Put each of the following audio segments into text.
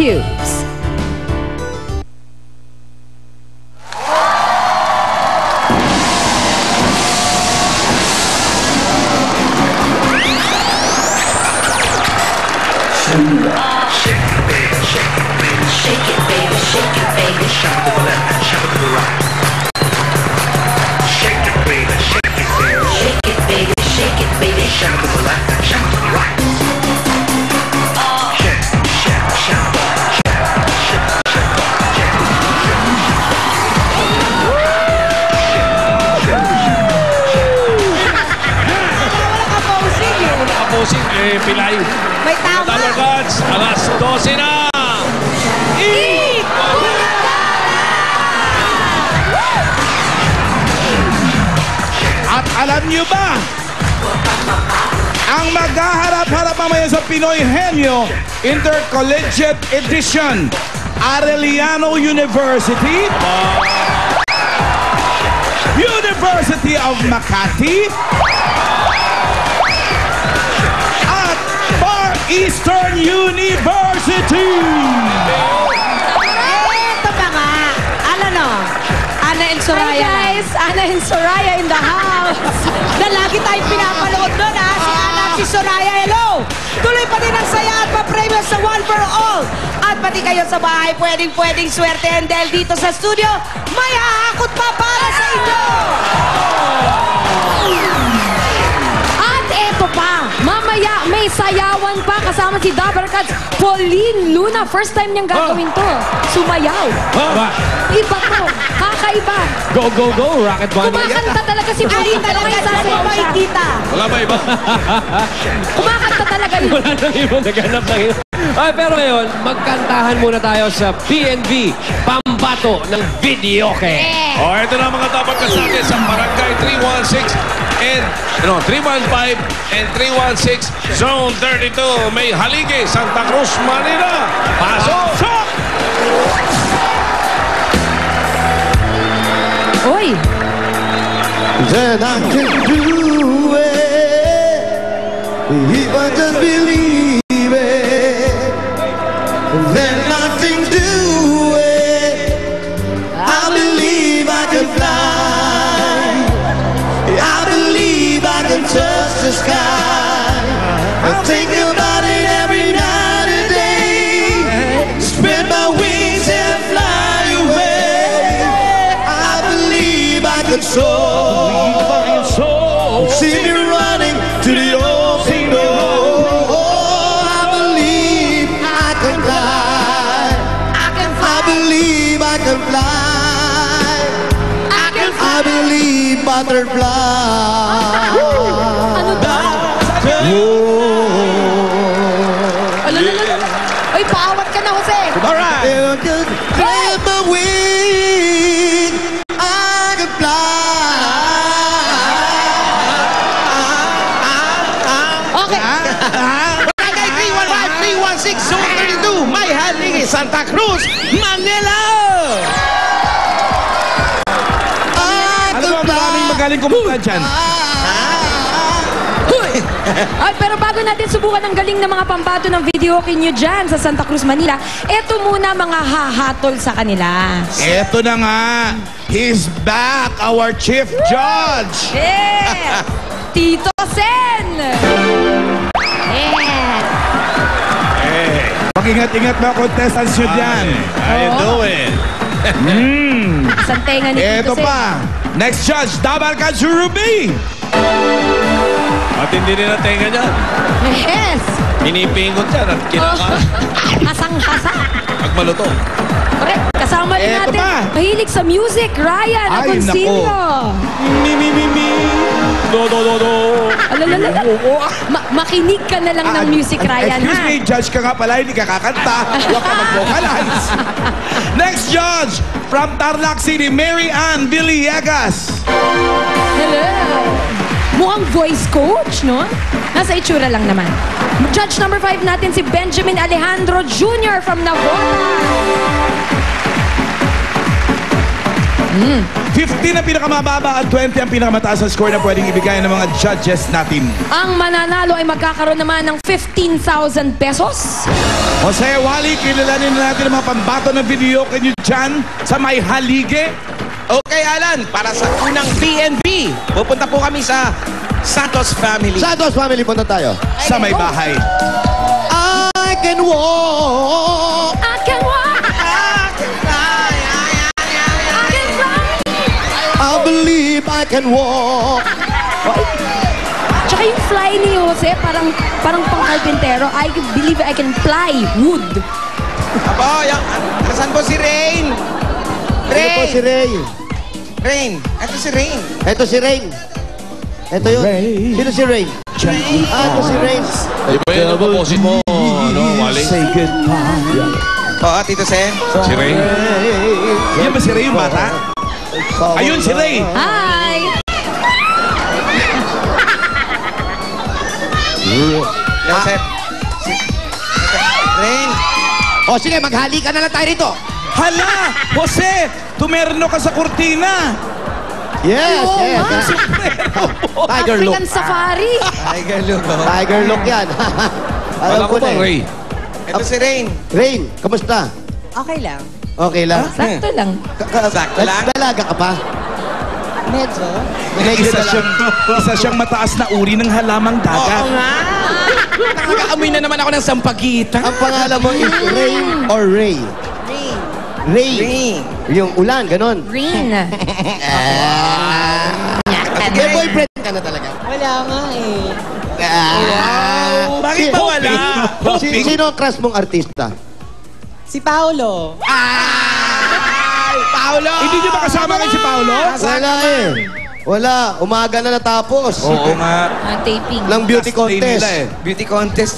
Cubes. Pilay. May tama. Tower Gods, alas 12 na. At alam niyo ba, ang maghaharap-harap mamaya sa Pinoy Henyo Intercollegiate Edition, Arellano University, University of Makati, at Far Eastern University. Eto pa nga. Ano no? Ana and Soraya. Hi guys, Ana and Soraya in the house. Na lagi tayong pinapanood doon ha. Si Ana at si Soraya. Hello! Tuloy pa din ang saya at pa-premyo sa One for All. At pati kayo sa bahay, pwedeng swertein dahil dito sa studio, may hahakot pa para sa inyo! At eto pa, mamaya may sayawan pa kasama si Dabarkads Pauline Luna. First time niyang gagawin to. Sumayaw. Iba to. Kakaiba. Go, go, go, Rocket Bunny. Kumakanta talaga si Pauline. Talaga sasayaw siya. Kita. Wala ba iba? Kumakanta talaga yun. Wala na iba. Naghanap lang yun. Ay, pero ngayon, magkantahan muna tayo sa PNV Pambato ng Videoke. O, ito na mga dapat kasali sa Barangay 316 and 315 and 316 Zone 32. May Halige, Santa Cruz, Manila. Pasok! Oy! Then I can do it if I just believe it. Then nothing do it. I believe I can fly. I believe I can touch the sky. I think about it every night and day. Spread my wings and fly away. I believe I can soar. See me running to the open door. Oh, I believe I can fly. I believe I can fly. I believe butterfly. Ano ba? Oy, paawat ka na, Jose. Alright. Spread my wings. I can fly. Okay. Barangay 315, 316, Zone 32, May Halige, Santa Cruz, Manila! Ano ba maraming magaling kumanta dyan? Ay, pero bago natin subukan ang galing ng mga pambato ng videoke nyo dyan sa Santa Cruz, Manila, eto muna mga hahatol sa kanila. Eto na nga, he's back, our Chief Judge. Yeah! Tito Sen! Yeah! Mag-ingat-ingat mga contestants nyo dyan. How you doing? Isang tenga ni Eto Tito Sen. pa, next judge, Dabarkads Ruby. At hindi rin ang tenga niyan. Yes! Pinipingot yan at kinakain. Hasang-hasa. Pag maluto. Correct. Kasama rin Eto natin. pa. Mahilig sa music, Ryan Ay, Agoncillo. Mi. Do. Alalala. Makinig ka na lang ng music, Ryan, Excuse ha? me, judge ka nga pala, hindi ka kakanta. Huwag ka mag-vocalize. Next judge, from Tarlac City, Mary Ann Villegas. Hello. Mukhang voice coach, no? Nasa itsura lang naman. Judge number 5 natin si Benjamin Alejandro Jr. from Navotas. 15 ang pinakamababa at 20 ang pinakamataas na score na pwedeng ibigay ng mga judges natin. Ang mananalo ay magkakaroon naman ng 15,000 pesos. Jose Wally, kilalanin na natin ang mga pambato ng video kanyo dyan sa may halige. Okay, Alan, para sa unang PNB, pupunta po kami sa Santos Family. Santos Family, punta tayo. Sa may bahay. I can walk. I can walk, I can fly. I believe I can walk. Tsaka yung fly ni Jose, parang pang-carpintero. I believe I can fly wood. Apo, nasan po si Rain? Ito po si Ray. Rain. Ito si Rain. Ito si Rain. Ito yun. Sino si Rain? Ito si Rain. Di ba yun ang opposite mo, no, Wally? Say goodbye. Oo, Tito Sen. Si Ray? Yan ba si Ray yung bata? Ayun si Ray. Hi! Joseph. Rain. O sige, maghali ka na lang tayo rito. Hala! Jose! Tumerno ka sa kurtina! Yes, Oo yes. nga. Tiger look. African safari. Tiger look. Tiger look yan. Alam ko ba, eh. Ray? Ito si Rain. Rain, kamusta? Okay lang. Okay lang? Sakto lang. Sakto lang. Dalaga ka pa? Medyo. Isa siyang mataas na uri ng halamang dagat. nga. Nakakaamoy na naman ako ng sampagitan. Ang pangalan mo is Rain or Ray? Rain. Ray. Rain. Yung ulan, ganon. Green. May boyfriend ka na talaga. Wala nga eh. Bakit ba wala? Sino ang crush mong artista? Si Paolo. Paolo! Hindi niyo ba kasama kayo si Paolo? Wala eh. Wala. Umaga na natapos. Oo nga. Taping. Ng beauty Last day contest. nila eh. Beauty contest.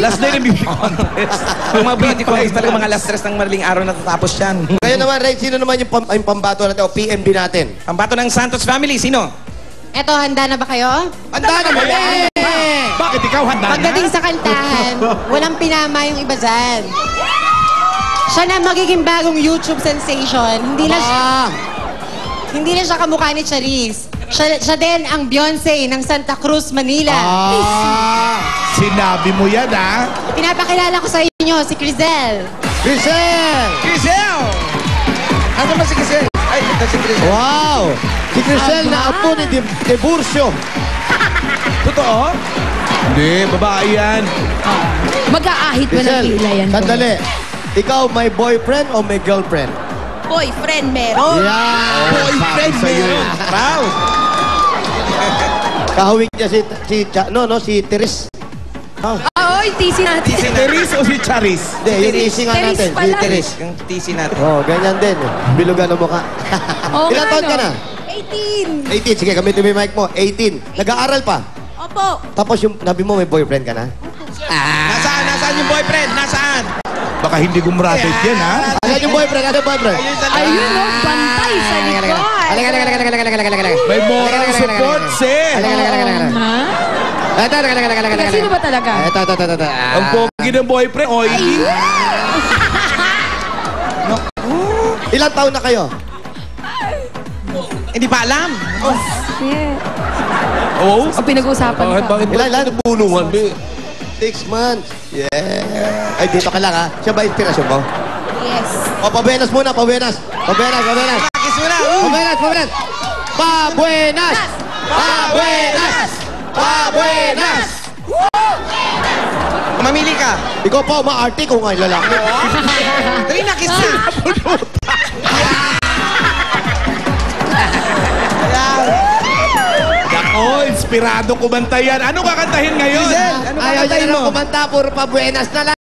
Last day ng beauty contest. Yung mga beauty contest talaga mga alas 3 ng madaling araw natatapos yan. Kaya naman, Ray, sino naman yung pambato natin o PNB natin? Ang bato ng Santos Family, sino? Eto, handa na ba kayo? Handa na mo yan! Bakit ikaw handa na? Pagdating sa kantahan, walang pinama yung iba dyan. Siya na magiging bagong YouTube sensation. Hindi na siya kamukha ni Charisse. Siya din ang Beyonce ng Santa Cruz, Manila. Sinabi mo yan, ha? Pinapakilala ko sa inyo si Crizel. Grisel! Crisel! Ano ba si Crisel? Ay, ito si Crisel. Wow! Si Grisel na apo ni Tiburcio. Totoo? Hindi, babae yan. Mag-aahit mo ng Grisel, pila yan. sandali. Ikaw may boyfriend o may girlfriend? Boyfriend meron. Yeah! Boyfriend meron. Proud! Kahawig niya si Teres. Oy, tisi natin. TC natin. Teris o si Charis? Hindi, yung isi nga Teres natin. pala. Si Teres. Yung TC natin. Oh, ganyan din. Bilugan ang mukha. Oo Ilan nga, taon ka no? na? 18. 18. Sige, gamitin mo yung mic mo. 18. Nag-aaral pa. Opo. Tapos yung nabi mo may boyfriend ka na? Nasaan? Nasaan yung boyfriend? Nasaan? Baka hindi gumrated yan, ha? Asan yung boyfriend? Asan yung boyfriend? Ayun, no? Bantay sa likod. May moral support, eh. Ha? Teka, sino ba talaga? Ito. Ang pogi ng boyfriend, oily. Ilang taon na kayo? Hindi pa alam. Yeah. Oh? O pinag-uusapan ka. Ilan? Bulungan. 6 months. Yeah. Ay, dito ka lang ha. Siya ba inspirasyon mo? Yes. O, pabuenas muna, pabuenas. Pabuenas. Kiss mo na. Pabuenas. Pabuenas. Mamili ka. Ikaw pa, umaarte kung ay lalaki. Dali na, kiss na. Ako, inspirado kumanta yan. Ano kakantahin ngayon? Ano Ayaw niya na kumanta, puro pabuenas na lang.